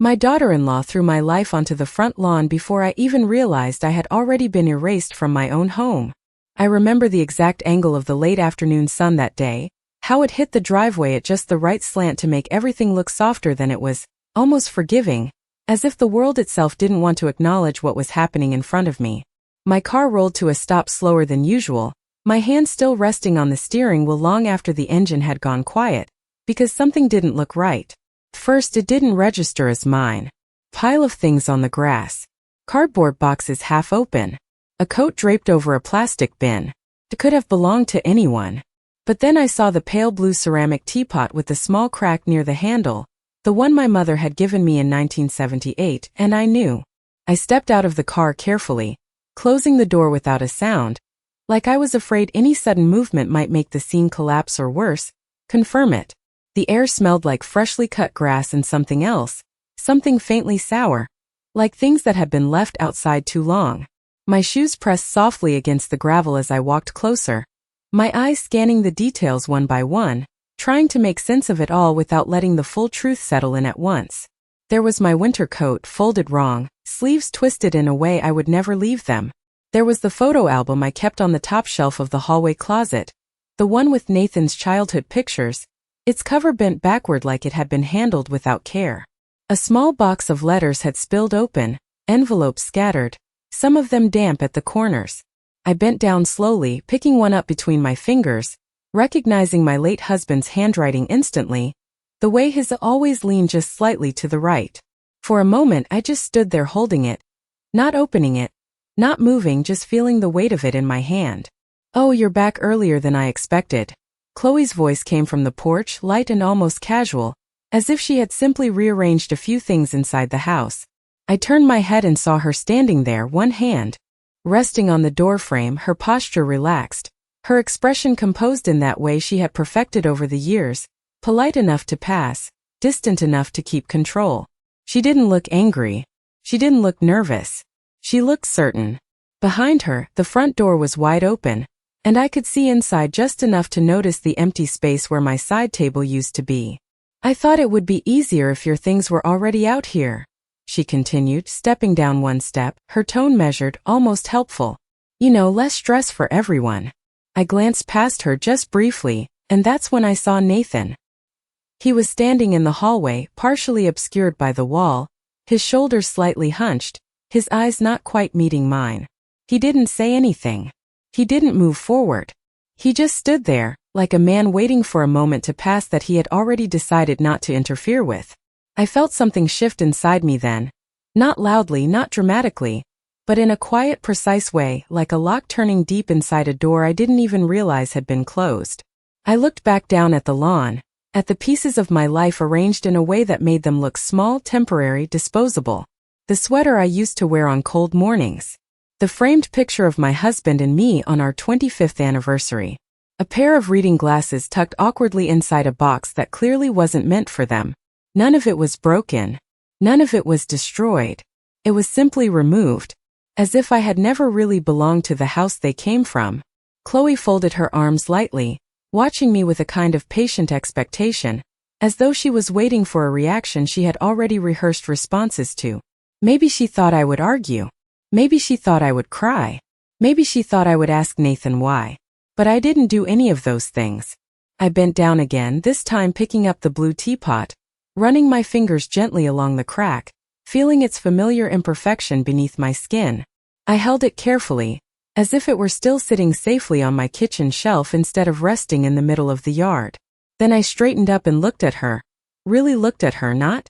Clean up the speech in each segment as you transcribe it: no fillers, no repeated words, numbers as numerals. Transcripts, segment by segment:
My daughter-in-law threw my life onto the front lawn before I even realized I had already been erased from my own home. I remember the exact angle of the late afternoon sun that day, how it hit the driveway at just the right slant to make everything look softer than it was, almost forgiving, as if the world itself didn't want to acknowledge what was happening in front of me. My car rolled to a stop slower than usual, my hand still resting on the steering wheel long after the engine had gone quiet, because something didn't look right. First, it didn't register as mine. Pile of things on the grass. Cardboard boxes half open. A coat draped over a plastic bin. It could have belonged to anyone. But then I saw the pale blue ceramic teapot with the small crack near the handle, the one my mother had given me in 1978, and I knew. I stepped out of the car carefully, closing the door without a sound, like I was afraid any sudden movement might make the scene collapse or worse, confirm it. The air smelled like freshly cut grass and something else, something faintly sour, like things that had been left outside too long. My shoes pressed softly against the gravel as I walked closer, my eyes scanning the details one by one, trying to make sense of it all without letting the full truth settle in at once. There was my winter coat, folded wrong, sleeves twisted in a way I would never leave them. There was the photo album I kept on the top shelf of the hallway closet, the one with Nathan's childhood pictures, its cover bent backward like it had been handled without care. A small box of letters had spilled open, envelopes scattered, some of them damp at the corners. I bent down slowly, picking one up between my fingers, recognizing my late husband's handwriting instantly, the way his always leaned just slightly to the right. For a moment I just stood there holding it, not opening it, not moving, just feeling the weight of it in my hand. "Oh, you're back earlier than I expected." Chloe's voice came from the porch, light and almost casual, as if she had simply rearranged a few things inside the house. I turned my head and saw her standing there, one hand resting on the doorframe, her posture relaxed, her expression composed in that way she had perfected over the years, polite enough to pass, distant enough to keep control. She didn't look angry. She didn't look nervous. She looked certain. Behind her, the front door was wide open, and I could see inside just enough to notice the empty space where my side table used to be. "I thought it would be easier if your things were already out here," she continued, stepping down one step, her tone measured, almost helpful. "You know, less stress for everyone." I glanced past her just briefly, and that's when I saw Nathan. He was standing in the hallway, partially obscured by the wall, his shoulders slightly hunched, his eyes not quite meeting mine. He didn't say anything. He didn't move forward. He just stood there, like a man waiting for a moment to pass that he had already decided not to interfere with. I felt something shift inside me then. Not loudly, not dramatically, but in a quiet, precise way, like a lock turning deep inside a door I didn't even realize had been closed. I looked back down at the lawn, at the pieces of my life arranged in a way that made them look small, temporary, disposable. The sweater I used to wear on cold mornings. The framed picture of my husband and me on our 25th anniversary. A pair of reading glasses tucked awkwardly inside a box that clearly wasn't meant for them. None of it was broken. None of it was destroyed. It was simply removed, as if I had never really belonged to the house they came from. Chloe folded her arms lightly, watching me with a kind of patient expectation, as though she was waiting for a reaction she had already rehearsed responses to. Maybe she thought I would argue. Maybe she thought I would cry. Maybe she thought I would ask Nathan why. But I didn't do any of those things. I bent down again, this time picking up the blue teapot, running my fingers gently along the crack, feeling its familiar imperfection beneath my skin. I held it carefully, as if it were still sitting safely on my kitchen shelf instead of resting in the middle of the yard. Then I straightened up and looked at her. Really looked at her, not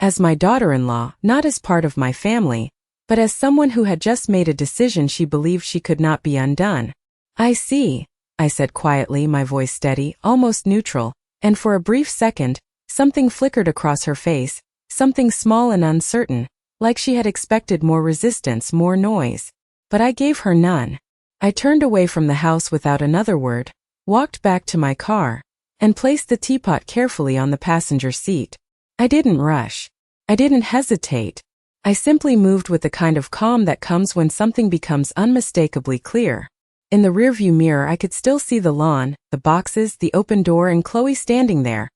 as my daughter-in-law, not as part of my family, but as someone who had just made a decision she believed she could not be undone. "I see," I said quietly, my voice steady, almost neutral, and for a brief second, something flickered across her face, something small and uncertain, like she had expected more resistance, more noise. But I gave her none. I turned away from the house without another word, walked back to my car, and placed the teapot carefully on the passenger seat. I didn't rush. I didn't hesitate. I simply moved with the kind of calm that comes when something becomes unmistakably clear. In the rearview mirror I could still see the lawn, the boxes, the open door, and Chloe standing there,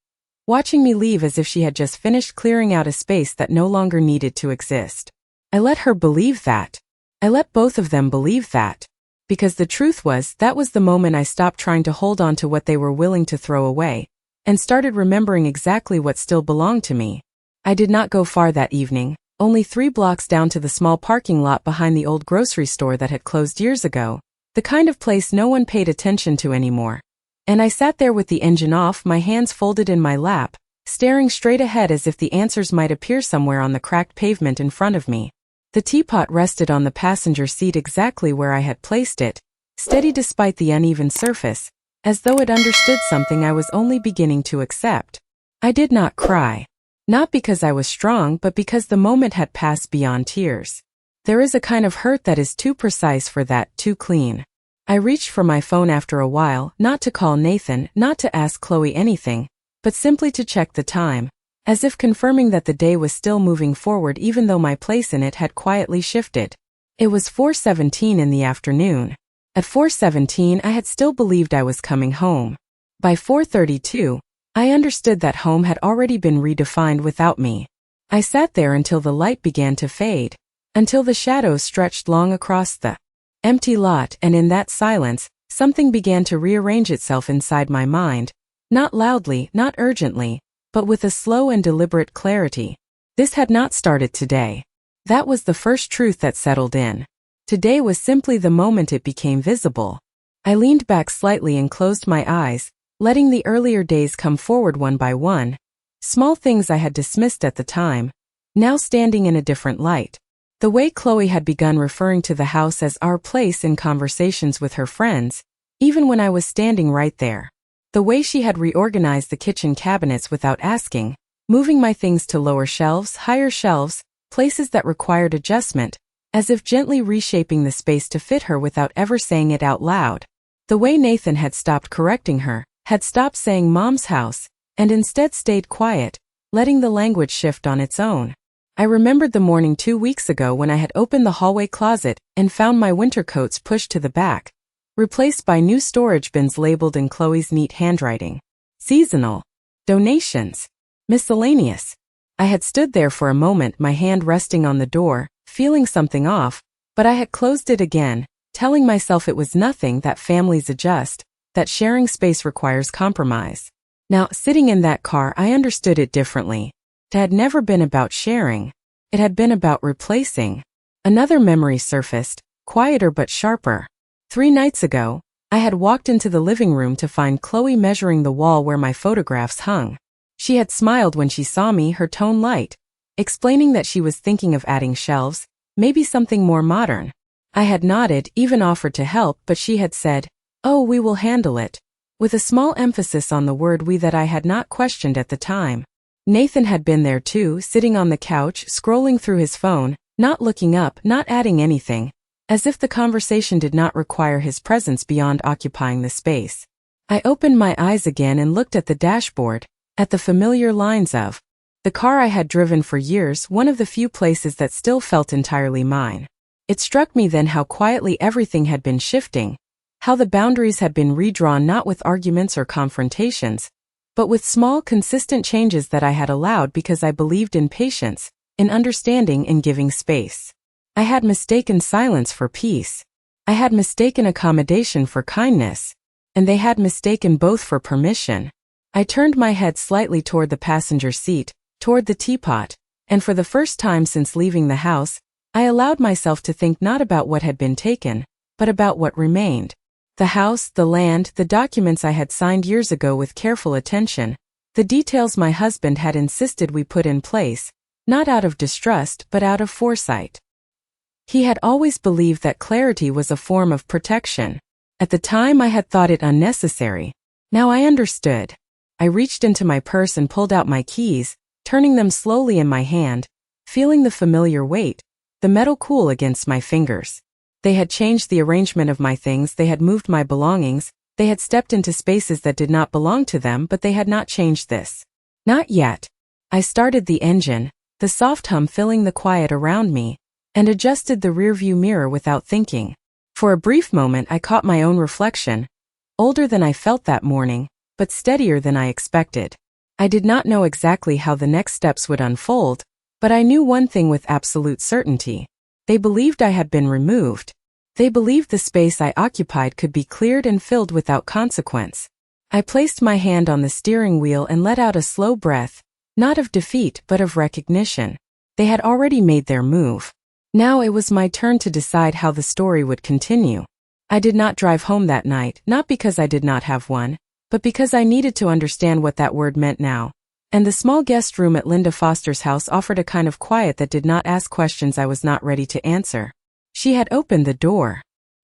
watching me leave as if she had just finished clearing out a space that no longer needed to exist. I let her believe that. I let both of them believe that. Because the truth was, that was the moment I stopped trying to hold on to what they were willing to throw away, and started remembering exactly what still belonged to me. I did not go far that evening, only 3 blocks down to the small parking lot behind the old grocery store that had closed years ago, the kind of place no one paid attention to anymore. And I sat there with the engine off, my hands folded in my lap, staring straight ahead as if the answers might appear somewhere on the cracked pavement in front of me. The teapot rested on the passenger seat exactly where I had placed it, steady despite the uneven surface, as though it understood something I was only beginning to accept. I did not cry. Not because I was strong, but because the moment had passed beyond tears. There is a kind of hurt that is too precise for that, too clean. I reached for my phone after a while, not to call Nathan, not to ask Chloe anything, but simply to check the time, as if confirming that the day was still moving forward even though my place in it had quietly shifted. It was 4:17 in the afternoon. At 4:17 I had still believed I was coming home. By 4:32, I understood that home had already been redefined without me. I sat there until the light began to fade, until the shadows stretched long across the empty lot, and in that silence, something began to rearrange itself inside my mind, not loudly, not urgently, but with a slow and deliberate clarity. This had not started today. That was the first truth that settled in. Today was simply the moment it became visible. I leaned back slightly and closed my eyes, letting the earlier days come forward one by one, small things I had dismissed at the time, now standing in a different light. The way Chloe had begun referring to the house as our place in conversations with her friends, even when I was standing right there. The way she had reorganized the kitchen cabinets without asking, moving my things to lower shelves, higher shelves, places that required adjustment, as if gently reshaping the space to fit her without ever saying it out loud. The way Nathan had stopped correcting her, had stopped saying Mom's house, and instead stayed quiet, letting the language shift on its own. I remembered the morning 2 weeks ago when I had opened the hallway closet and found my winter coats pushed to the back, replaced by new storage bins labeled in Chloe's neat handwriting. Seasonal. Donations. Miscellaneous. I had stood there for a moment, my hand resting on the door, feeling something off, but I had closed it again, telling myself it was nothing, that families adjust, that sharing space requires compromise. Now, sitting in that car, I understood it differently. It had never been about sharing. It had been about replacing. Another memory surfaced, quieter but sharper. 3 nights ago, I had walked into the living room to find Chloe measuring the wall where my photographs hung. She had smiled when she saw me, her tone light, explaining that she was thinking of adding shelves, maybe something more modern. I had nodded, even offered to help, but she had said, "Oh, we will handle it," with a small emphasis on the word we that I had not questioned at the time. Nathan had been there too, sitting on the couch, scrolling through his phone, not looking up, not adding anything, as if the conversation did not require his presence beyond occupying the space. I opened my eyes again and looked at the dashboard, at the familiar lines of the car I had driven for years, one of the few places that still felt entirely mine. It struck me then how quietly everything had been shifting, how the boundaries had been redrawn not with arguments or confrontations, but with small, consistent changes that I had allowed because I believed in patience, in understanding, in giving space. I had mistaken silence for peace. I had mistaken accommodation for kindness, and they had mistaken both for permission. I turned my head slightly toward the passenger seat, toward the teapot, and for the first time since leaving the house, I allowed myself to think not about what had been taken, but about what remained. The house, the land, the documents I had signed years ago with careful attention, the details my husband had insisted we put in place, not out of distrust but out of foresight. He had always believed that clarity was a form of protection. At the time I had thought it unnecessary. Now I understood. I reached into my purse and pulled out my keys, turning them slowly in my hand, feeling the familiar weight, the metal cool against my fingers. They had changed the arrangement of my things, they had moved my belongings, they had stepped into spaces that did not belong to them, but they had not changed this. Not yet. I started the engine, the soft hum filling the quiet around me, and adjusted the rearview mirror without thinking. For a brief moment I caught my own reflection, older than I felt that morning, but steadier than I expected. I did not know exactly how the next steps would unfold, but I knew one thing with absolute certainty. They believed I had been removed. They believed the space I occupied could be cleared and filled without consequence. I placed my hand on the steering wheel and let out a slow breath, not of defeat but of recognition. They had already made their move. Now it was my turn to decide how the story would continue. I did not drive home that night, not because I did not have one, but because I needed to understand what that word meant now. And the small guest room at Linda Foster's house offered a kind of quiet that did not ask questions I was not ready to answer. She had opened the door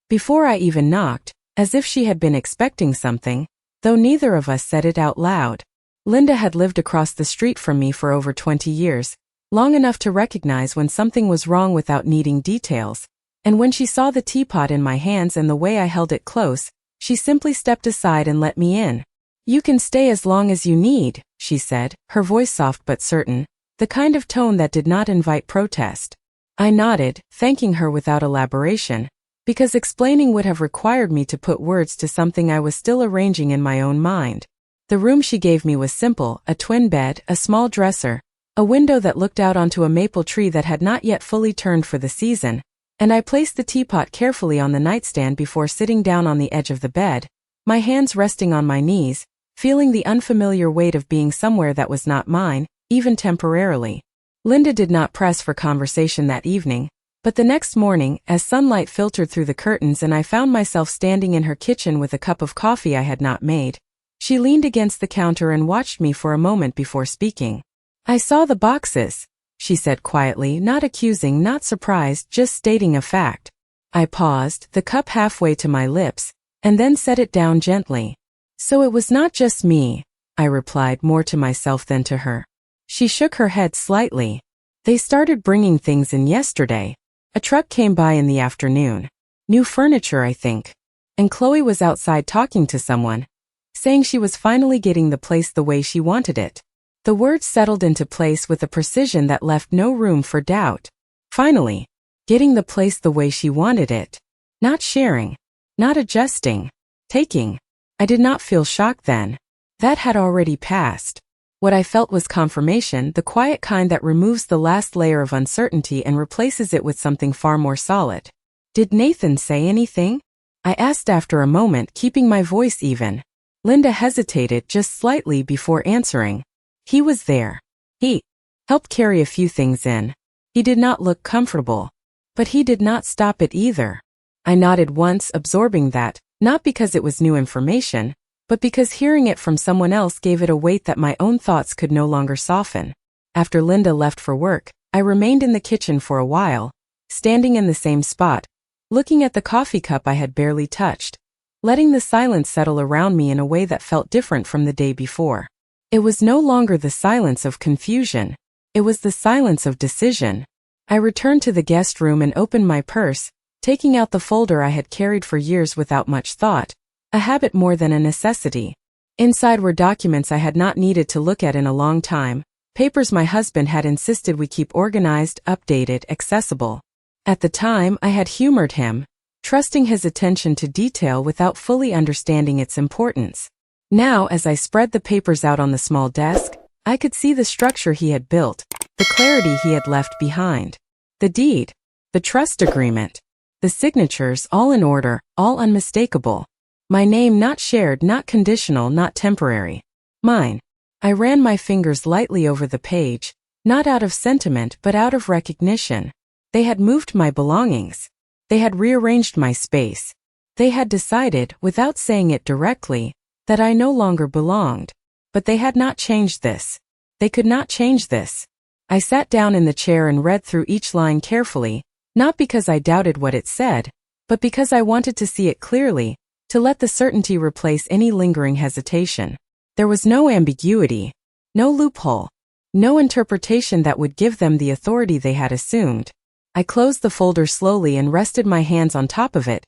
before I even knocked, as if she had been expecting something, though neither of us said it out loud. Linda had lived across the street from me for over 20 years, long enough to recognize when something was wrong without needing details, and when she saw the teapot in my hands and the way I held it close, she simply stepped aside and let me in. "You can stay as long as you need," she said, her voice soft but certain, the kind of tone that did not invite protest. I nodded, thanking her without elaboration, because explaining would have required me to put words to something I was still arranging in my own mind. The room she gave me was simple: a twin bed, a small dresser, a window that looked out onto a maple tree that had not yet fully turned for the season, and I placed the teapot carefully on the nightstand before sitting down on the edge of the bed, my hands resting on my knees, feeling the unfamiliar weight of being somewhere that was not mine, even temporarily. Linda did not press for conversation that evening, but the next morning, as sunlight filtered through the curtains and I found myself standing in her kitchen with a cup of coffee I had not made, she leaned against the counter and watched me for a moment before speaking. "I saw the boxes," she said quietly, not accusing, not surprised, just stating a fact. I paused, the cup halfway to my lips, and then set it down gently. "So it was not just me," I replied, more to myself than to her. She shook her head slightly. "They started bringing things in yesterday. A truck came by in the afternoon. New furniture, I think. And Chloe was outside talking to someone, saying she was finally getting the place the way she wanted it." The words settled into place with a precision that left no room for doubt. Finally. Getting the place the way she wanted it. Not sharing. Not adjusting. Taking. I did not feel shocked then. That had already passed. What I felt was confirmation, the quiet kind that removes the last layer of uncertainty and replaces it with something far more solid. "Did Nathan say anything?" I asked after a moment, keeping my voice even. Linda hesitated just slightly before answering. "He was there. He helped carry a few things in. He did not look comfortable. But he did not stop it either." I nodded once, absorbing that, not because it was new information, but because hearing it from someone else gave it a weight that my own thoughts could no longer soften. After Linda left for work, I remained in the kitchen for a while, standing in the same spot, looking at the coffee cup I had barely touched, letting the silence settle around me in a way that felt different from the day before. It was no longer the silence of confusion. It was the silence of decision. I returned to the guest room and opened my purse, taking out the folder I had carried for years without much thought, a habit more than a necessity. Inside were documents I had not needed to look at in a long time, papers my husband had insisted we keep organized, updated, accessible. At the time, I had humored him, trusting his attention to detail without fully understanding its importance. Now, as I spread the papers out on the small desk, I could see the structure he had built, the clarity he had left behind. The deed, the trust agreement, the signatures, all in order, all unmistakable. My name not shared, not conditional, not temporary. Mine. I ran my fingers lightly over the page, not out of sentiment but out of recognition. They had moved my belongings. They had rearranged my space. They had decided, without saying it directly, that I no longer belonged. But they had not changed this. They could not change this. I sat down in the chair and read through each line carefully, not because I doubted what it said, but because I wanted to see it clearly, to let the certainty replace any lingering hesitation. There was no ambiguity, no loophole, no interpretation that would give them the authority they had assumed. I closed the folder slowly and rested my hands on top of it,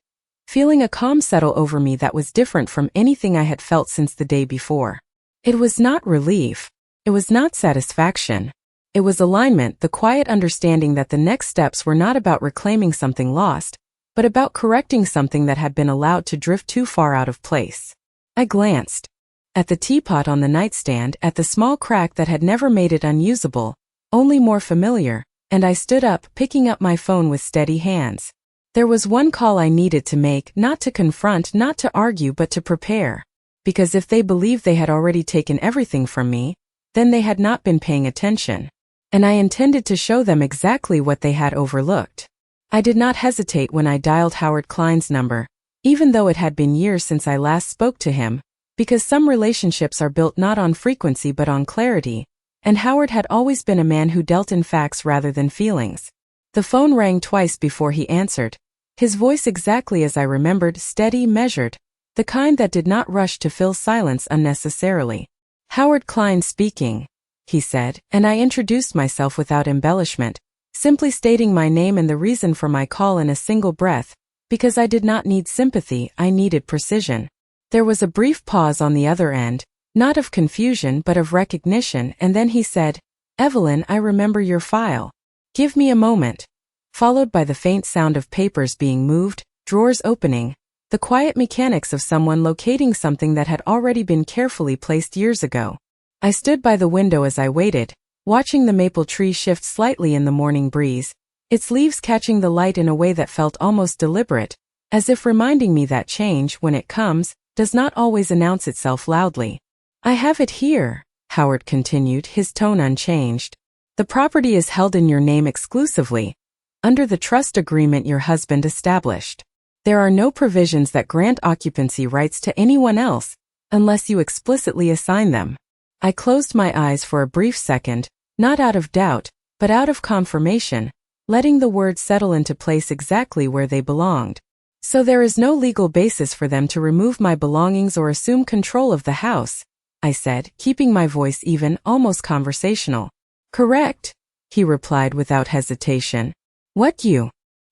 feeling a calm settle over me that was different from anything I had felt since the day before. It was not relief. It was not satisfaction. It was alignment, the quiet understanding that the next steps were not about reclaiming something lost, but about correcting something that had been allowed to drift too far out of place. I glanced. At the teapot on the nightstand, at the small crack that had never made it unusable, only more familiar, and I stood up, picking up my phone with steady hands. There was one call I needed to make, not to confront, not to argue, but to prepare. Because if they believed they had already taken everything from me, then they had not been paying attention. And I intended to show them exactly what they had overlooked. I did not hesitate when I dialed Howard Klein's number, even though it had been years since I last spoke to him, because some relationships are built not on frequency but on clarity, and Howard had always been a man who dealt in facts rather than feelings. The phone rang twice before he answered, his voice exactly as I remembered, steady, measured, the kind that did not rush to fill silence unnecessarily. "Howard Klein speaking," he said, and I introduced myself without embellishment, simply stating my name and the reason for my call in a single breath, because I did not need sympathy, I needed precision. There was a brief pause on the other end, not of confusion but of recognition, and then he said, "Evelyn, I remember your file. Give me a moment," followed by the faint sound of papers being moved, drawers opening, the quiet mechanics of someone locating something that had already been carefully placed years ago. I stood by the window as I waited, watching the maple tree shift slightly in the morning breeze, its leaves catching the light in a way that felt almost deliberate, as if reminding me that change, when it comes, does not always announce itself loudly. "I have it here," Howard continued, his tone unchanged. "The property is held in your name exclusively, under the trust agreement your husband established. There are no provisions that grant occupancy rights to anyone else, unless you explicitly assign them." I closed my eyes for a brief second, not out of doubt, but out of confirmation, letting the words settle into place exactly where they belonged. "So there is no legal basis for them to remove my belongings or assume control of the house," I said, keeping my voice even, almost conversational. "Correct," he replied without hesitation. "What you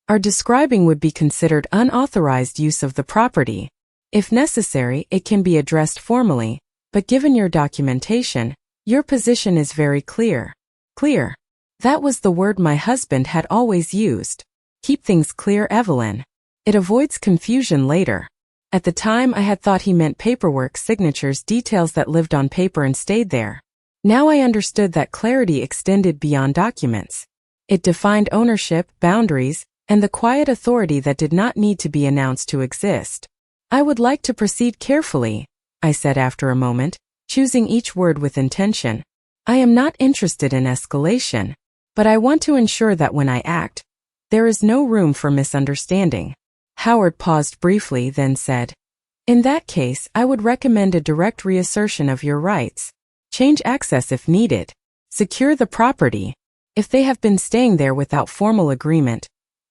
are describing would be considered unauthorized use of the property. If necessary, it can be addressed formally, but given your documentation, your position is very clear." Clear. That was the word my husband had always used. "Keep things clear, Evelyn. It avoids confusion later." At the time I had thought he meant paperwork, signatures, details that lived on paper and stayed there. Now I understood that clarity extended beyond documents. It defined ownership, boundaries, and the quiet authority that did not need to be announced to exist. "I would like to proceed carefully," I said after a moment, choosing each word with intention. "I am not interested in escalation, but I want to ensure that when I act, there is no room for misunderstanding." Howard paused briefly, then said, "In that case, I would recommend a direct reassertion of your rights. Change access if needed. Secure the property. If they have been staying there without formal agreement,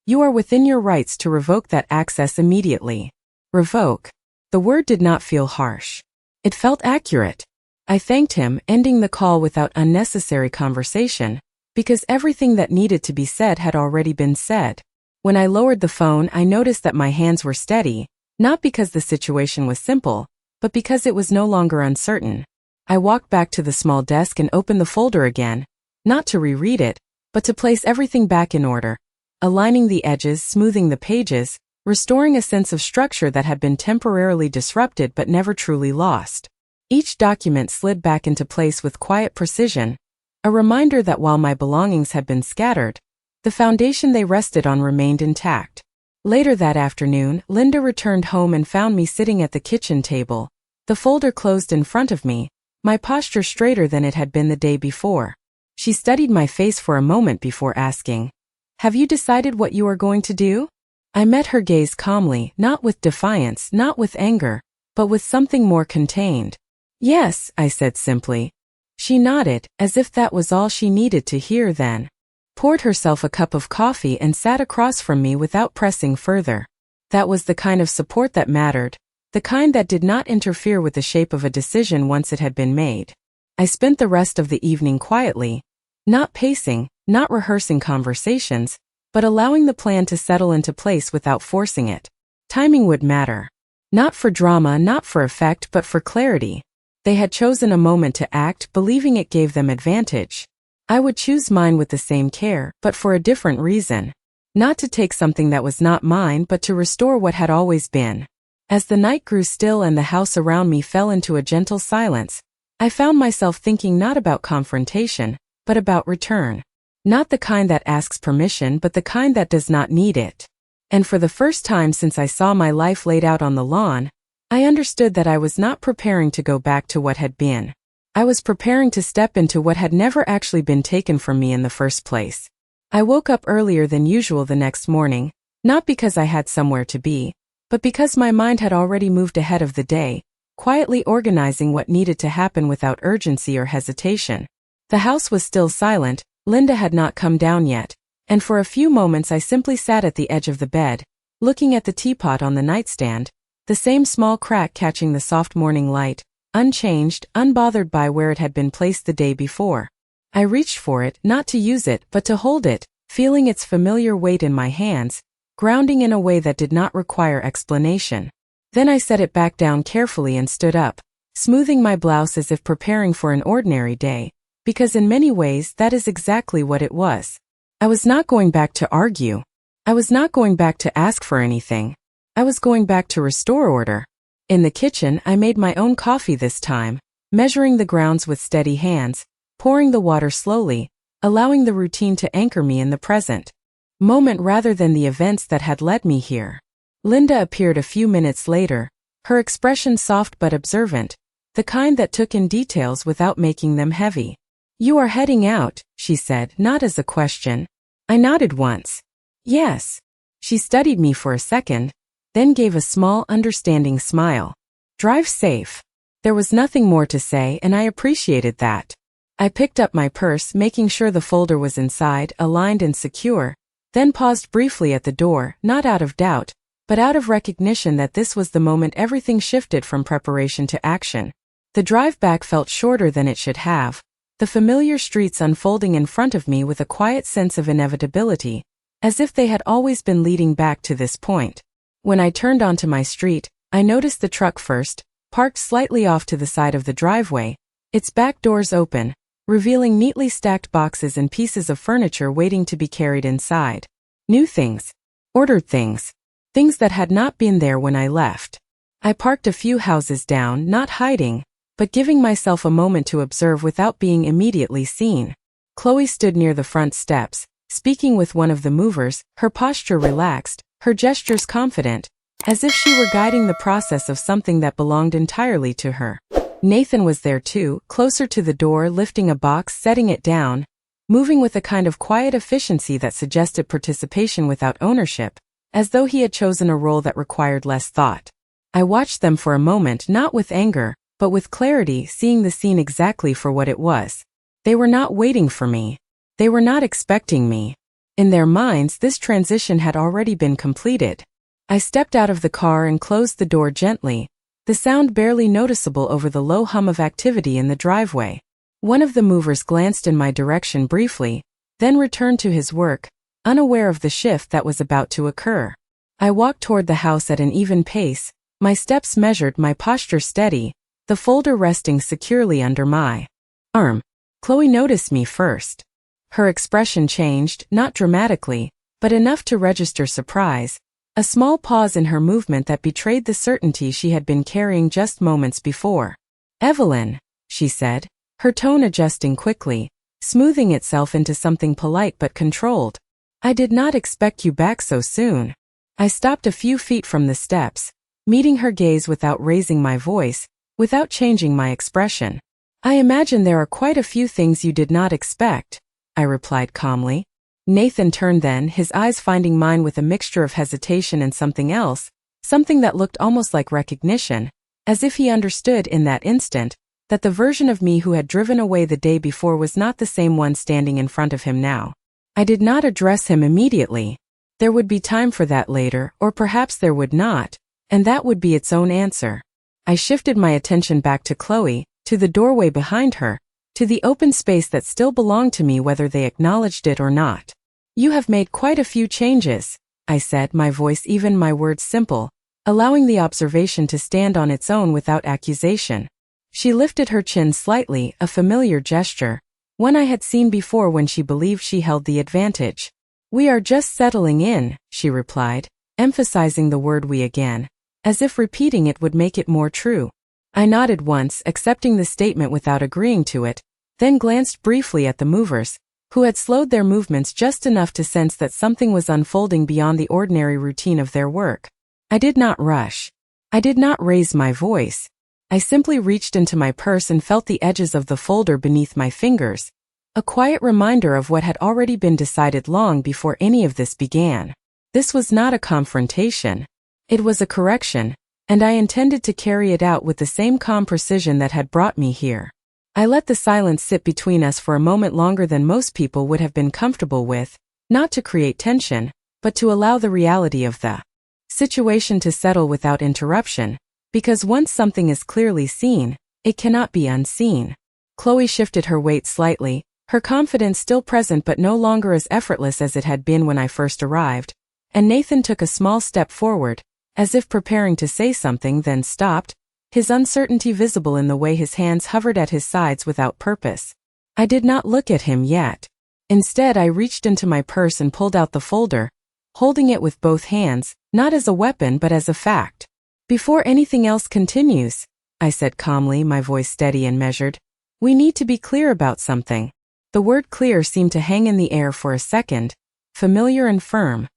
you are within your rights to revoke that access immediately." Revoke. The word did not feel harsh. It felt accurate. I thanked him, ending the call without unnecessary conversation, because everything that needed to be said had already been said. When I lowered the phone, I noticed that my hands were steady, not because the situation was simple, but because it was no longer uncertain. I walked back to the small desk and opened the folder again, not to reread it, but to place everything back in order, aligning the edges, smoothing the pages, restoring a sense of structure that had been temporarily disrupted but never truly lost. Each document slid back into place with quiet precision, a reminder that while my belongings had been scattered, the foundation they rested on remained intact. Later that afternoon, Linda returned home and found me sitting at the kitchen table, the folder closed in front of me, my posture straighter than it had been the day before. She studied my face for a moment before asking, "Have you decided what you are going to do?" I met her gaze calmly, not with defiance, not with anger, but with something more contained. "Yes," I said simply. She nodded, as if that was all she needed to hear then. Poured herself a cup of coffee and sat across from me without pressing further. That was the kind of support that mattered, the kind that did not interfere with the shape of a decision once it had been made. I spent the rest of the evening quietly, not pacing, not rehearsing conversations, but allowing the plan to settle into place without forcing it. Timing would matter. Not for drama, not for effect, but for clarity. They had chosen a moment to act, believing it gave them advantage. I would choose mine with the same care, but for a different reason. Not to take something that was not mine, but to restore what had always been. As the night grew still and the house around me fell into a gentle silence, I found myself thinking not about confrontation, but about return. Not the kind that asks permission, but the kind that does not need it. And for the first time since I saw my life laid out on the lawn, I understood that I was not preparing to go back to what had been. I was preparing to step into what had never actually been taken from me in the first place. I woke up earlier than usual the next morning, not because I had somewhere to be, but because my mind had already moved ahead of the day, quietly organizing what needed to happen without urgency or hesitation. The house was still silent, Linda had not come down yet, and for a few moments I simply sat at the edge of the bed, looking at the teapot on the nightstand, the same small crack catching the soft morning light, unchanged, unbothered by where it had been placed the day before. I reached for it, not to use it, but to hold it, feeling its familiar weight in my hands, grounding in a way that did not require explanation. Then I set it back down carefully and stood up, smoothing my blouse as if preparing for an ordinary day, because in many ways that is exactly what it was. I was not going back to argue. I was not going back to ask for anything. I was going back to restore order. In the kitchen, I made my own coffee this time, measuring the grounds with steady hands, pouring the water slowly, allowing the routine to anchor me in the present moment rather than the events that had led me here. Linda appeared a few minutes later, her expression soft but observant, the kind that took in details without making them heavy. "You are heading out," she said, not as a question. I nodded once. "Yes." She studied me for a second, then gave a small, understanding smile. "Drive safe." There was nothing more to say, and I appreciated that. I picked up my purse, making sure the folder was inside, aligned and secure, then paused briefly at the door, not out of doubt, but out of recognition that this was the moment everything shifted from preparation to action. The drive back felt shorter than it should have, the familiar streets unfolding in front of me with a quiet sense of inevitability, as if they had always been leading back to this point. When I turned onto my street, I noticed the truck first, parked slightly off to the side of the driveway, its back doors open, revealing neatly stacked boxes and pieces of furniture waiting to be carried inside. New things. Ordered things. Things that had not been there when I left. I parked a few houses down, not hiding, but giving myself a moment to observe without being immediately seen. Chloe stood near the front steps, speaking with one of the movers, her posture relaxed, her gestures confident, as if she were guiding the process of something that belonged entirely to her. Nathan was there too, closer to the door, lifting a box, setting it down, moving with a kind of quiet efficiency that suggested participation without ownership, as though he had chosen a role that required less thought. I watched them for a moment, not with anger, but with clarity, seeing the scene exactly for what it was. They were not waiting for me. They were not expecting me. In their minds, this transition had already been completed. I stepped out of the car and closed the door gently, the sound barely noticeable over the low hum of activity in the driveway. One of the movers glanced in my direction briefly, then returned to his work, unaware of the shift that was about to occur. I walked toward the house at an even pace, my steps measured, my posture steady, the folder resting securely under my arm. Chloe noticed me first. Her expression changed, not dramatically, but enough to register surprise, a small pause in her movement that betrayed the certainty she had been carrying just moments before. "Evelyn," she said, her tone adjusting quickly, smoothing itself into something polite but controlled. "I did not expect you back so soon." I stopped a few feet from the steps, meeting her gaze without raising my voice, without changing my expression. "I imagine there are quite a few things you did not expect," I replied calmly. Nathan turned then, his eyes finding mine with a mixture of hesitation and something else, something that looked almost like recognition, as if he understood in that instant that the version of me who had driven away the day before was not the same one standing in front of him now. I did not address him immediately. There would be time for that later, or perhaps there would not, and that would be its own answer. I shifted my attention back to Chloe, to the doorway behind her, to the open space that still belonged to me whether they acknowledged it or not. "You have made quite a few changes," I said, my voice even, my words simple, allowing the observation to stand on its own without accusation. She lifted her chin slightly, a familiar gesture, one I had seen before when she believed she held the advantage. "We are just settling in," she replied, emphasizing the word "we" again, as if repeating it would make it more true. I nodded once, accepting the statement without agreeing to it, then glanced briefly at the movers, who had slowed their movements just enough to sense that something was unfolding beyond the ordinary routine of their work. I did not rush. I did not raise my voice. I simply reached into my purse and felt the edges of the folder beneath my fingers, a quiet reminder of what had already been decided long before any of this began. This was not a confrontation. It was a correction, and I intended to carry it out with the same calm precision that had brought me here. I let the silence sit between us for a moment longer than most people would have been comfortable with, not to create tension, but to allow the reality of the situation to settle without interruption, because once something is clearly seen, it cannot be unseen. Chloe shifted her weight slightly, her confidence still present but no longer as effortless as it had been when I first arrived, and Nathan took a small step forward, as if preparing to say something, then stopped, his uncertainty visible in the way his hands hovered at his sides without purpose. I did not look at him yet. Instead, I reached into my purse and pulled out the folder, holding it with both hands, not as a weapon but as a fact. "Before anything else continues," I said calmly, my voice steady and measured, "we need to be clear about something." The word clear seemed to hang in the air for a second, familiar and firm,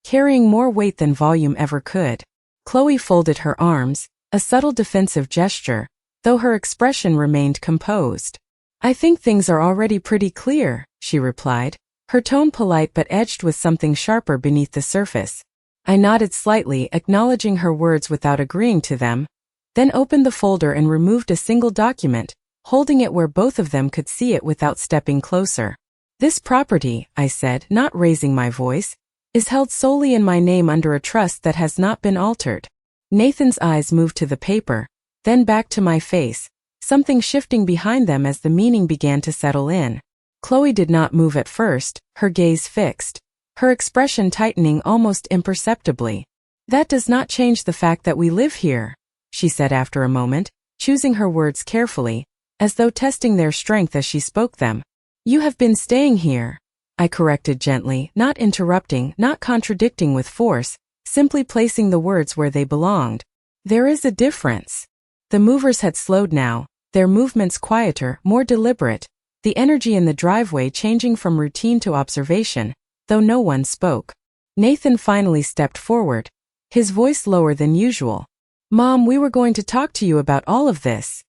carrying more weight than volume ever could. Chloe folded her arms, a subtle defensive gesture, though her expression remained composed. "I think things are already pretty clear," she replied, her tone polite but edged with something sharper beneath the surface. I nodded slightly, acknowledging her words without agreeing to them, then opened the folder and removed a single document, holding it where both of them could see it without stepping closer. "This property," I said, not raising my voice, "is held solely in my name under a trust that has not been altered." Nathan's eyes moved to the paper, then back to my face, something shifting behind them as the meaning began to settle in. Chloe did not move at first, her gaze fixed, her expression tightening almost imperceptibly. "That does not change the fact that we live here," she said after a moment, choosing her words carefully, as though testing their strength as she spoke them. "You have been staying here," I corrected gently, not interrupting, not contradicting with force, simply placing the words where they belonged. "There is a difference." The movers had slowed now, their movements quieter, more deliberate, the energy in the driveway changing from routine to observation, though no one spoke. Nathan finally stepped forward, his voice lower than usual. "Mom, we were going to talk to you about all of this,"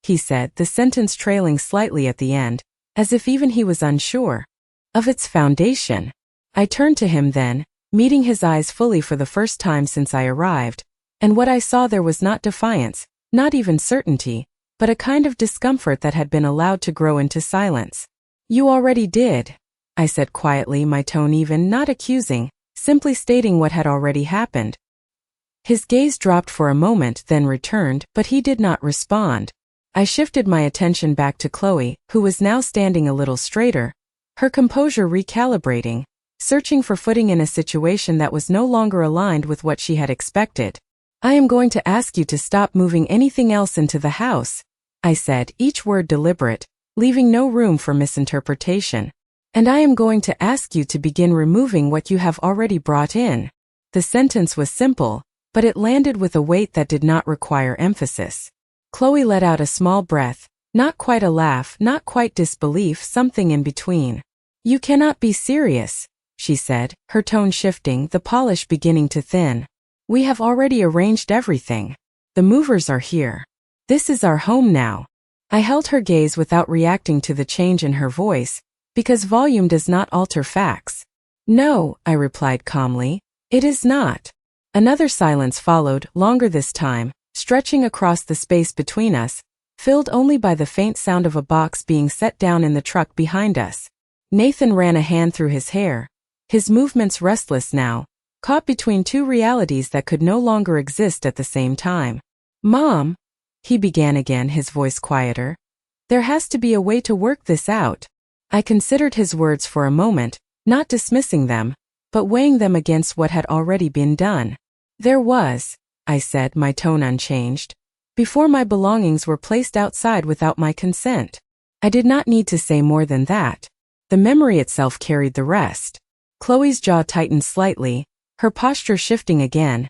he said, the sentence trailing slightly at the end, as if even he was unsure of its foundation. I turned to him then, meeting his eyes fully for the first time since I arrived, and what I saw there was not defiance, not even certainty, but a kind of discomfort that had been allowed to grow into silence. "You already did," I said quietly, my tone even, not accusing, simply stating what had already happened. His gaze dropped for a moment, then returned, but he did not respond. I shifted my attention back to Chloe, who was now standing a little straighter, her composure recalibrating, searching for footing in a situation that was no longer aligned with what she had expected. "I am going to ask you to stop moving anything else into the house," I said, each word deliberate, leaving no room for misinterpretation. "And I am going to ask you to begin removing what you have already brought in." The sentence was simple, but it landed with a weight that did not require emphasis. Chloe let out a small breath, not quite a laugh, not quite disbelief, something in between. "You cannot be serious," she said, her tone shifting, the polish beginning to thin. "We have already arranged everything. The movers are here. This is our home now." I held her gaze without reacting to the change in her voice, because volume does not alter facts. "No," I replied calmly, "it is not." Another silence followed, longer this time, stretching across the space between us, filled only by the faint sound of a box being set down in the truck behind us. Nathan ran a hand through his hair, his movements restless now, caught between two realities that could no longer exist at the same time. "Mom," he began again, his voice quieter, "there has to be a way to work this out." I considered his words for a moment, not dismissing them, but weighing them against what had already been done. "There was," I said, my tone unchanged, "before my belongings were placed outside without my consent." I did not need to say more than that. The memory itself carried the rest. Chloe's jaw tightened slightly, her posture shifting again,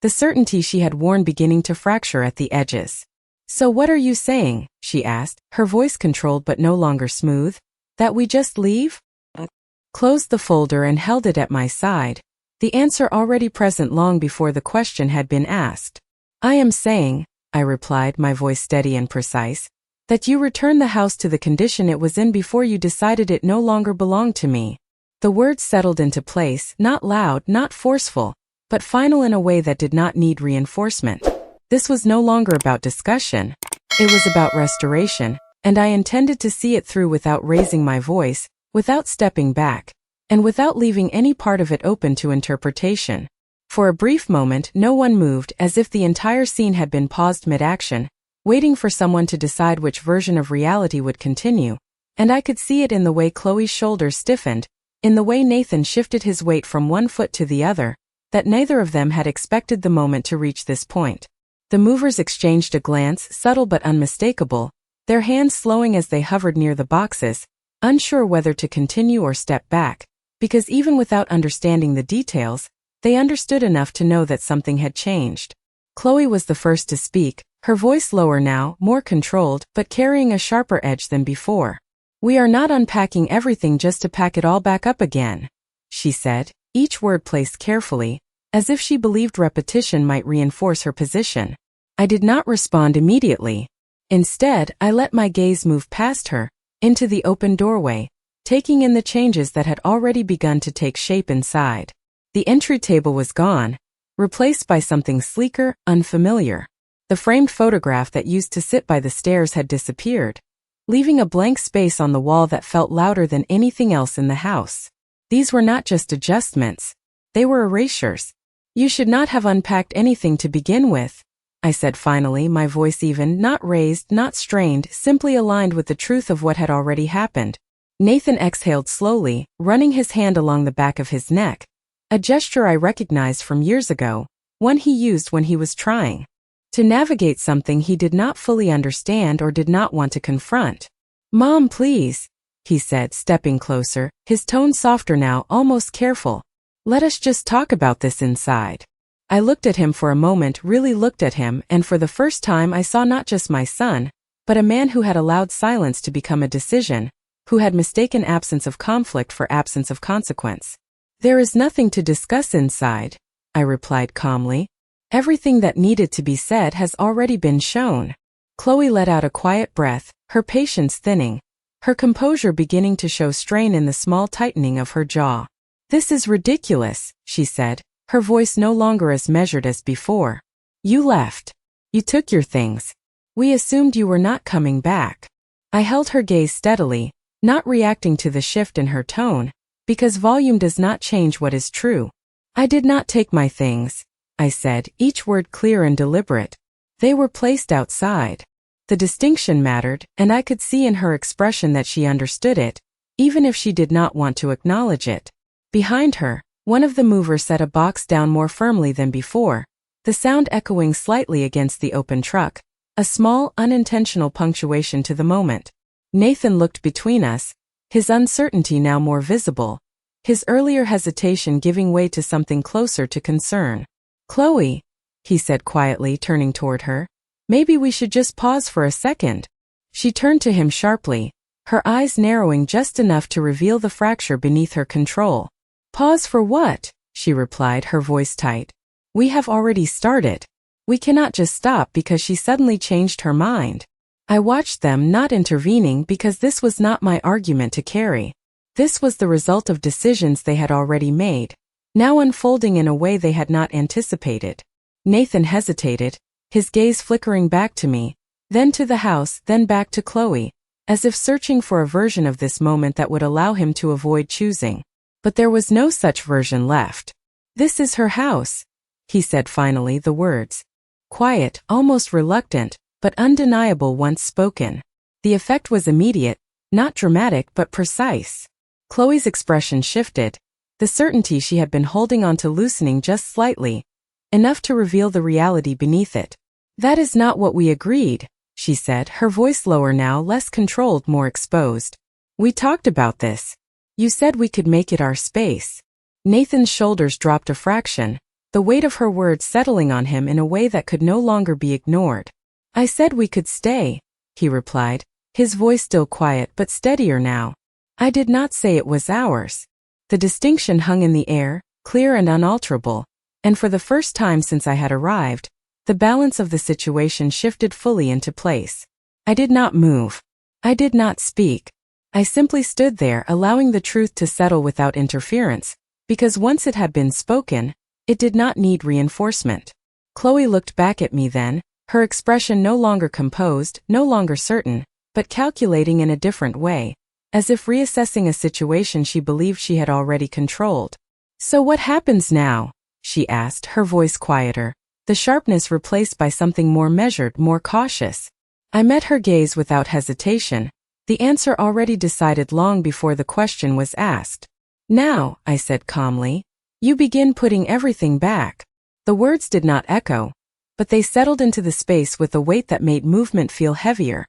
the certainty she had worn beginning to fracture at the edges. "So what are you saying?" she asked, her voice controlled but no longer smooth. "That we just leave?" I closed the folder and held it at my side, the answer already present long before the question had been asked. "I am saying," I replied, my voice steady and precise, "that you return the house to the condition it was in before you decided it no longer belonged to me." The words settled into place, not loud, not forceful, but final in a way that did not need reinforcement. This was no longer about discussion. It was about restoration, and I intended to see it through without raising my voice, without stepping back, and without leaving any part of it open to interpretation. For a brief moment, no one moved, as if the entire scene had been paused mid-action, waiting for someone to decide which version of reality would continue, and I could see it in the way Chloe's shoulders stiffened, in the way Nathan shifted his weight from one foot to the other, that neither of them had expected the moment to reach this point. The movers exchanged a glance, subtle but unmistakable, their hands slowing as they hovered near the boxes, unsure whether to continue or step back, because even without understanding the details, they understood enough to know that something had changed. Chloe was the first to speak, her voice lower now, more controlled, but carrying a sharper edge than before. "We are not unpacking everything just to pack it all back up again," she said, each word placed carefully, as if she believed repetition might reinforce her position. I did not respond immediately. Instead, I let my gaze move past her, into the open doorway, taking in the changes that had already begun to take shape inside. The entry table was gone, replaced by something sleeker, unfamiliar. The framed photograph that used to sit by the stairs had disappeared, leaving a blank space on the wall that felt louder than anything else in the house. These were not just adjustments, they were erasures. "You should not have unpacked anything to begin with," I said finally, my voice even, not raised, not strained, simply aligned with the truth of what had already happened. Nathan exhaled slowly, running his hand along the back of his neck, a gesture I recognized from years ago, one he used when he was trying to navigate something he did not fully understand or did not want to confront. "Mom, please," he said, stepping closer, his tone softer now, almost careful. "Let us just talk about this inside." I looked at him for a moment, really looked at him, and for the first time I saw not just my son, but a man who had allowed silence to become a decision, who had mistaken absence of conflict for absence of consequence. "There is nothing to discuss inside," I replied calmly. "Everything that needed to be said has already been shown." Chloe let out a quiet breath, her patience thinning, her composure beginning to show strain in the small tightening of her jaw. "This is ridiculous," she said, her voice no longer as measured as before. "You left. You took your things. We assumed you were not coming back." I held her gaze steadily, not reacting to the shift in her tone, because volume does not change what is true. "I did not take my things," I said, each word clear and deliberate. "They were placed outside." The distinction mattered, and I could see in her expression that she understood it, even if she did not want to acknowledge it. Behind her, one of the movers set a box down more firmly than before, the sound echoing slightly against the open truck, a small, unintentional punctuation to the moment. Nathan looked between us, his uncertainty now more visible, his earlier hesitation giving way to something closer to concern. "Chloe," he said quietly, turning toward her, "maybe we should just pause for a second." She turned to him sharply, her eyes narrowing just enough to reveal the fracture beneath her control. "Pause for what?" she replied, her voice tight. "We have already started. We cannot just stop because she suddenly changed her mind." I watched them, not intervening because this was not my argument to carry. This was the result of decisions they had already made, now unfolding in a way they had not anticipated. Nathan hesitated, his gaze flickering back to me, then to the house, then back to Chloe, as if searching for a version of this moment that would allow him to avoid choosing. But there was no such version left. "This is her house," he said finally, the words quiet, almost reluctant, but undeniable once spoken. The effect was immediate, not dramatic but precise. Chloe's expression shifted, the certainty she had been holding on to loosening just slightly, enough to reveal the reality beneath it. "That is not what we agreed," she said, her voice lower now, less controlled, more exposed. "We talked about this. You said we could make it our space." Nathan's shoulders dropped a fraction, the weight of her words settling on him in a way that could no longer be ignored. "I said we could stay," he replied, his voice still quiet but steadier now. "I did not say it was ours." The distinction hung in the air, clear and unalterable, and for the first time since I had arrived, the balance of the situation shifted fully into place. I did not move. I did not speak. I simply stood there, allowing the truth to settle without interference, because once it had been spoken, it did not need reinforcement. Chloe looked back at me then, her expression no longer composed, no longer certain, but calculating in a different way, as if reassessing a situation she believed she had already controlled. "So what happens now?" she asked, her voice quieter, the sharpness replaced by something more measured, more cautious. I met her gaze without hesitation, the answer already decided long before the question was asked. "Now," I said calmly, "you begin putting everything back." The words did not echo, but they settled into the space with a weight that made movement feel heavier,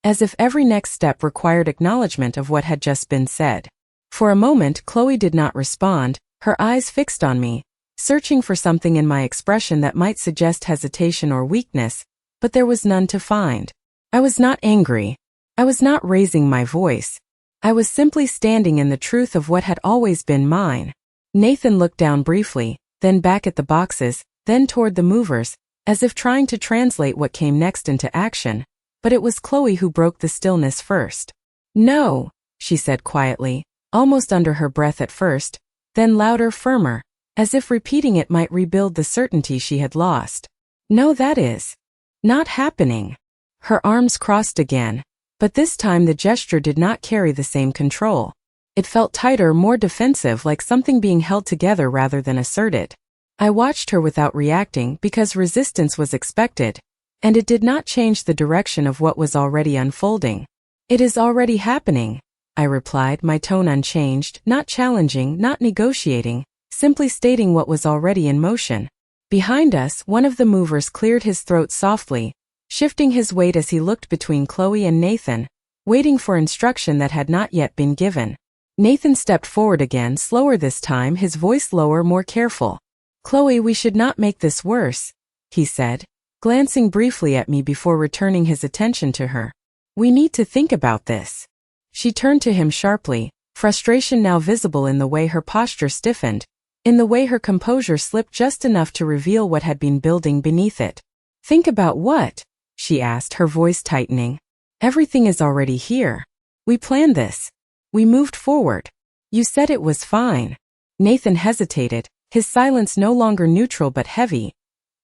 as if every next step required acknowledgement of what had just been said. For a moment, Chloe did not respond, her eyes fixed on me, searching for something in my expression that might suggest hesitation or weakness, but there was none to find. I was not angry. I was not raising my voice. I was simply standing in the truth of what had always been mine. Nathan looked down briefly, then back at the boxes, then toward the movers, as if trying to translate what came next into action, but it was Chloe who broke the stillness first. "No," she said quietly, almost under her breath at first, then louder, firmer, as if repeating it might rebuild the certainty she had lost. "No, that is not happening." Her arms crossed again, but this time the gesture did not carry the same control. It felt tighter, more defensive, like something being held together rather than asserted. I watched her without reacting because resistance was expected, and it did not change the direction of what was already unfolding. "It is already happening," I replied, my tone unchanged, not challenging, not negotiating, simply stating what was already in motion. Behind us, one of the movers cleared his throat softly, shifting his weight as he looked between Chloe and Nathan, waiting for instruction that had not yet been given. Nathan stepped forward again, slower this time, his voice lower, more careful. "Chloe, we should not make this worse," he said, glancing briefly at me before returning his attention to her. "We need to think about this." She turned to him sharply, frustration now visible in the way her posture stiffened, in the way her composure slipped just enough to reveal what had been building beneath it. "Think about what?" she asked, her voice tightening. "Everything is already here. We planned this. We moved forward. You said it was fine." Nathan hesitated, his silence no longer neutral but heavy,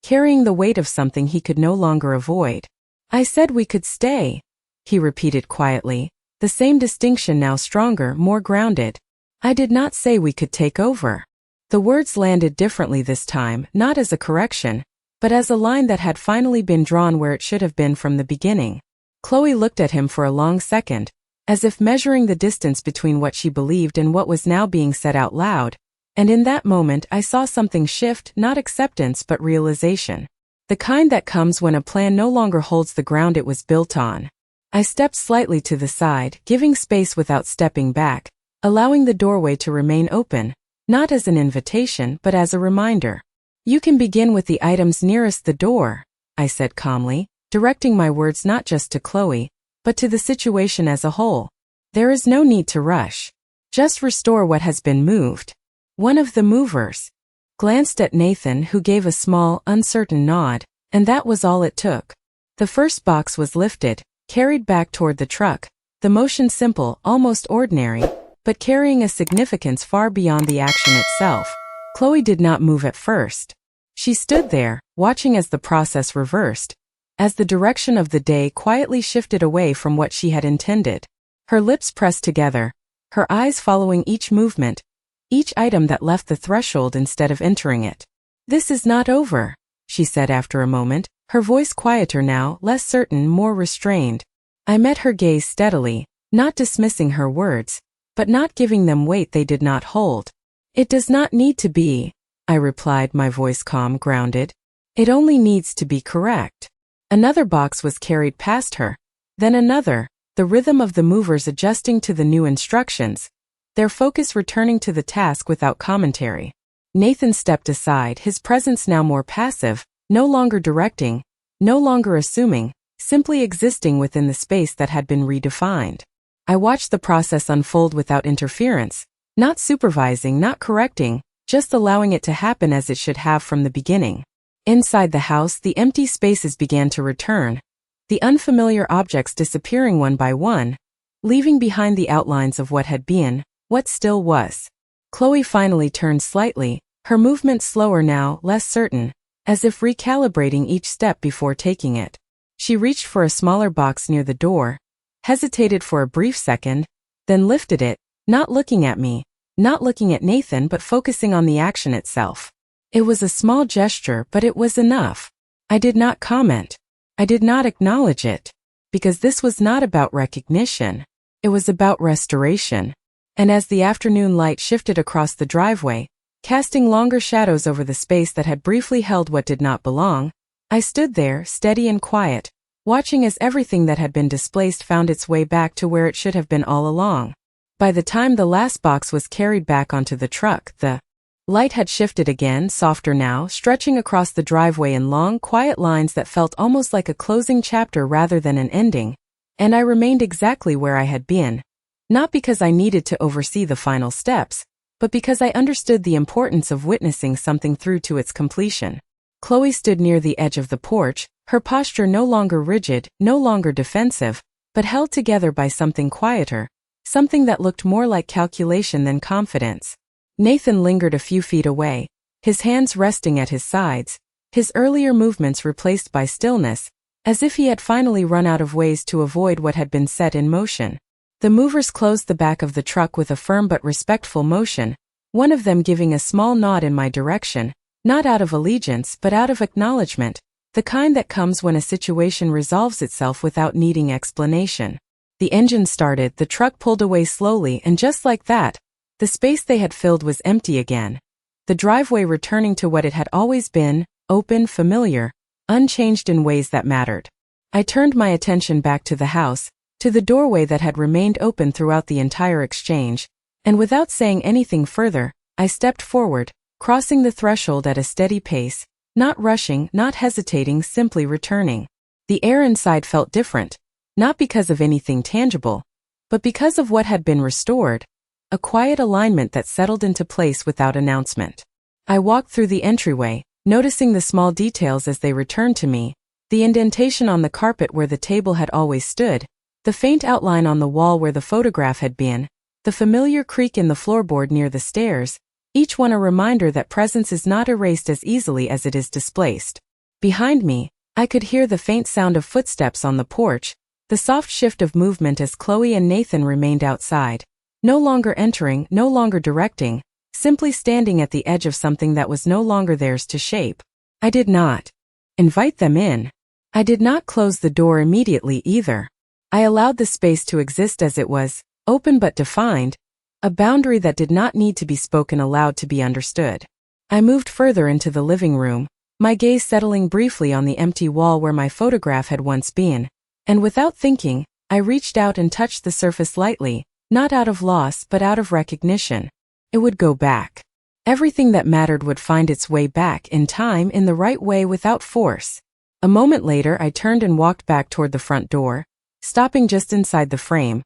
carrying the weight of something he could no longer avoid. "I said we could stay," he repeated quietly, the same distinction now stronger, more grounded. "I did not say we could take over." The words landed differently this time, not as a correction, but as a line that had finally been drawn where it should have been from the beginning. Chloe looked at him for a long second, as if measuring the distance between what she believed and what was now being said out loud, and in that moment I saw something shift, not acceptance but realization. The kind that comes when a plan no longer holds the ground it was built on. I stepped slightly to the side, giving space without stepping back, allowing the doorway to remain open, not as an invitation but as a reminder. "You can begin with the items nearest the door," I said calmly, directing my words not just to Chloe, but to the situation as a whole. "There is no need to rush. Just restore what has been moved." One of the movers glanced at Nathan, who gave a small, uncertain nod, and that was all it took. The first box was lifted, carried back toward the truck, the motion simple, almost ordinary, but carrying a significance far beyond the action itself. Chloe did not move at first. She stood there, watching as the process reversed, as the direction of the day quietly shifted away from what she had intended. Her lips pressed together, her eyes following each movement, each item that left the threshold instead of entering it. "This is not over," she said after a moment, her voice quieter now, less certain, more restrained. I met her gaze steadily, not dismissing her words, but not giving them weight they did not hold. "It does not need to be," I replied, my voice calm, grounded. "It only needs to be correct." Another box was carried past her, then another, the rhythm of the movers adjusting to the new instructions, their focus returning to the task without commentary. Nathan stepped aside, his presence now more passive, no longer directing, no longer assuming, simply existing within the space that had been redefined. I watched the process unfold without interference, not supervising, not correcting, just allowing it to happen as it should have from the beginning. Inside the house, the empty spaces began to return, the unfamiliar objects disappearing one by one, leaving behind the outlines of what had been, what still was. Chloe finally turned slightly, her movement slower now, less certain, as if recalibrating each step before taking it. She reached for a smaller box near the door, hesitated for a brief second, then lifted it, not looking at me, not looking at Nathan but focusing on the action itself. It was a small gesture, but it was enough. I did not comment. I did not acknowledge it. Because this was not about recognition. It was about restoration. And as the afternoon light shifted across the driveway, casting longer shadows over the space that had briefly held what did not belong, I stood there, steady and quiet, watching as everything that had been displaced found its way back to where it should have been all along. By the time the last box was carried back onto the truck, the light had shifted again, softer now, stretching across the driveway in long, quiet lines that felt almost like a closing chapter rather than an ending, and I remained exactly where I had been, not because I needed to oversee the final steps, but because I understood the importance of witnessing something through to its completion. Chloe stood near the edge of the porch, her posture no longer rigid, no longer defensive, but held together by something quieter, something that looked more like calculation than confidence. Nathan lingered a few feet away, his hands resting at his sides, his earlier movements replaced by stillness, as if he had finally run out of ways to avoid what had been set in motion. The movers closed the back of the truck with a firm but respectful motion, one of them giving a small nod in my direction, not out of allegiance but out of acknowledgement, the kind that comes when a situation resolves itself without needing explanation. The engine started, the truck pulled away slowly, and just like that, the space they had filled was empty again, the driveway returning to what it had always been, open, familiar, unchanged in ways that mattered. I turned my attention back to the house, to the doorway that had remained open throughout the entire exchange, and without saying anything further, I stepped forward, crossing the threshold at a steady pace, not rushing, not hesitating, simply returning. The air inside felt different, not because of anything tangible, but because of what had been restored, a quiet alignment that settled into place without announcement. I walked through the entryway, noticing the small details as they returned to me, the indentation on the carpet where the table had always stood, the faint outline on the wall where the photograph had been, the familiar creak in the floorboard near the stairs, each one a reminder that presence is not erased as easily as it is displaced. Behind me, I could hear the faint sound of footsteps on the porch, the soft shift of movement as Chloe and Nathan remained outside, no longer entering, no longer directing, simply standing at the edge of something that was no longer theirs to shape. I did not invite them in. I did not close the door immediately either. I allowed the space to exist as it was, open but defined, a boundary that did not need to be spoken aloud to be understood. I moved further into the living room, my gaze settling briefly on the empty wall where my photograph had once been, and without thinking, I reached out and touched the surface lightly, not out of loss but out of recognition. It would go back. Everything that mattered would find its way back in time, in the right way, without force. A moment later I turned and walked back toward the front door, stopping just inside the frame,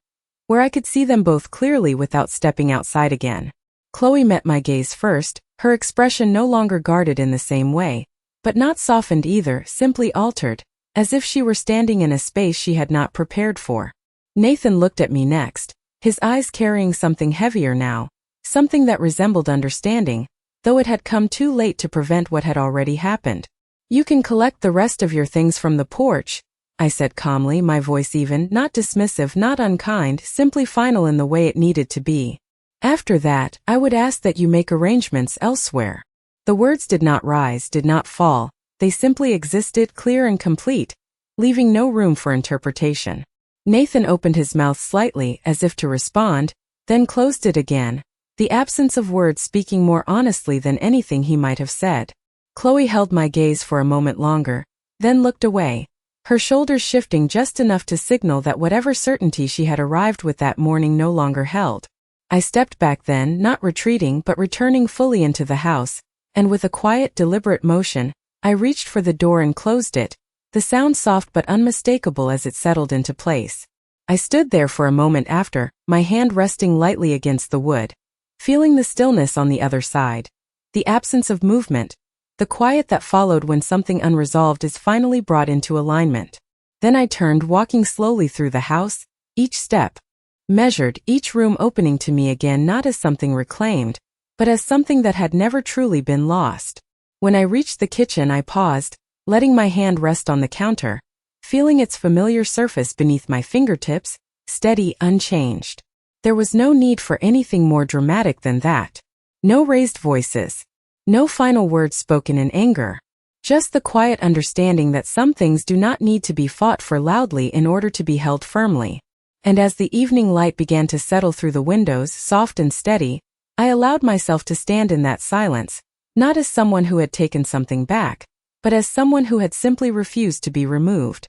where I could see them both clearly without stepping outside again. Chloe met my gaze first, her expression no longer guarded in the same way, but not softened either, simply altered, as if she were standing in a space she had not prepared for. Nathan looked at me next, his eyes carrying something heavier now, something that resembled understanding, though it had come too late to prevent what had already happened. "You can collect the rest of your things from the porch," I said calmly, my voice even, not dismissive, not unkind, simply final in the way it needed to be. "After that, I would ask that you make arrangements elsewhere." The words did not rise, did not fall, they simply existed, clear and complete, leaving no room for interpretation. Nathan opened his mouth slightly, as if to respond, then closed it again, the absence of words speaking more honestly than anything he might have said. Chloe held my gaze for a moment longer, then looked away, her shoulders shifting just enough to signal that whatever certainty she had arrived with that morning no longer held. I stepped back then, not retreating but returning fully into the house, and with a quiet, deliberate motion, I reached for the door and closed it, the sound soft but unmistakable as it settled into place. I stood there for a moment after, my hand resting lightly against the wood, feeling the stillness on the other side, the absence of movement, the quiet that followed when something unresolved is finally brought into alignment. Then I turned, walking slowly through the house, each step measured, each room opening to me again not as something reclaimed, but as something that had never truly been lost. When I reached the kitchen, I paused, letting my hand rest on the counter, feeling its familiar surface beneath my fingertips, steady, unchanged. There was no need for anything more dramatic than that. No raised voices. No final words spoken in anger. Just the quiet understanding that some things do not need to be fought for loudly in order to be held firmly. And as the evening light began to settle through the windows, soft and steady, I allowed myself to stand in that silence, not as someone who had taken something back, but as someone who had simply refused to be removed.